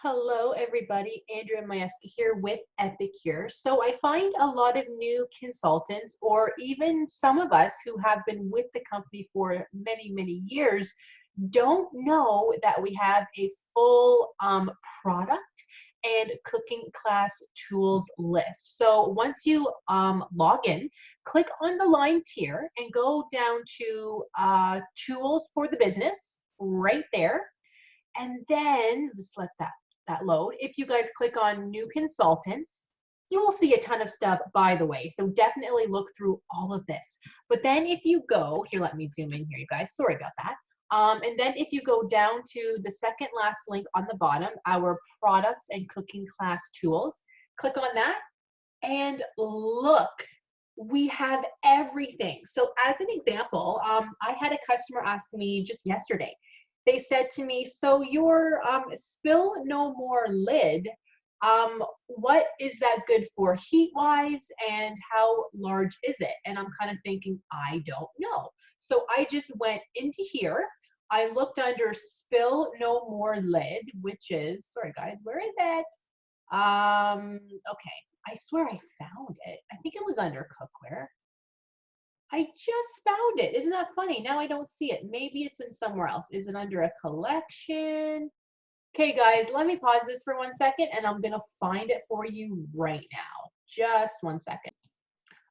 Hello, everybody. Andrea Majewski here with Epicure. So I find a lot of new consultants, or even some of us who have been with the company for many, many years, don't know that we have a full product and cooking class tools list. So once you log in, click on the lines here and go down to tools for the business right there. And then just let that load. If you guys click on new consultants, you will see a ton of stuff, by the way. So definitely look through all of this. But then if you go, here, let me zoom in here, you guys. Sorry about that. And then if you go down to the second last link on the bottom, our products and cooking class tools, click on that and look, we have everything. So as an example, I had a customer ask me just yesterday. They said to me, so your spill no more lid, what is that good for heat wise and how large is it? And I'm kind of thinking, I don't know. So I just went into here. I looked under spill no more lid, which is, sorry guys, where is it? Okay, I swear I found it. I think it was under cookware. I just found it. Isn't that funny? Now I don't see it. Maybe it's in somewhere else. Is it under a collection? Okay, guys, let me pause this for 1 second and I'm going to find it for you right now. Just 1 second.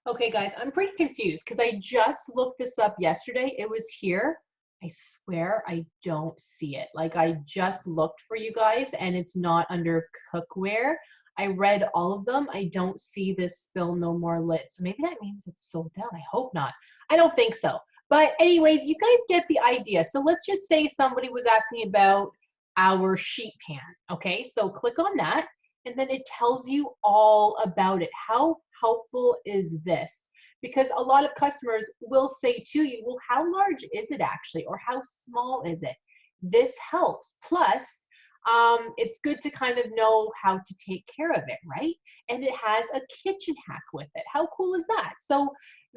Okay, guys, I'm pretty confused because I just looked this up yesterday. It was here. I swear I don't see it. Like I just looked for you guys and it's not under cookware. I read all of them. I don't see this spill no more lid. So maybe that means it's sold out. I hope not. I don't think so. But anyways, you guys get the idea. So let's just say somebody was asking about our sheet pan. Okay, so click on that and then it tells you all about it. How helpful is this? Because a lot of customers will say to you, well, how large is it actually? Or how small is it? This helps. Plus, it's good to kind of know how to take care of it, right? And it has a kitchen hack with it. How cool is that? So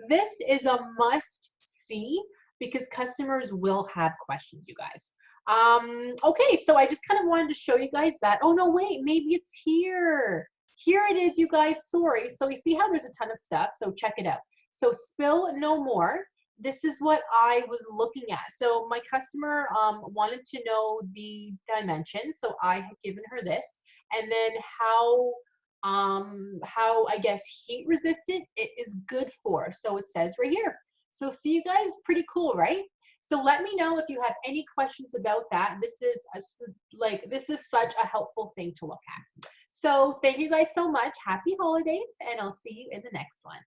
this is a must see because customers will have questions, you guys. Okay, so I just kind of wanted to show you guys that. Oh no, wait, maybe it's here. Here it is, you guys. Sorry. So you see how there's a ton of stuff. So check it out. So spill no more. This is what I was looking at. So my customer wanted to know the dimensions. So I had given her this, and then how I guess heat resistant it is good for. So it says right here. So see you guys, pretty cool, right? So let me know if you have any questions about that. This is such a helpful thing to look at. So thank you guys so much. Happy holidays, and I'll see you in the next one.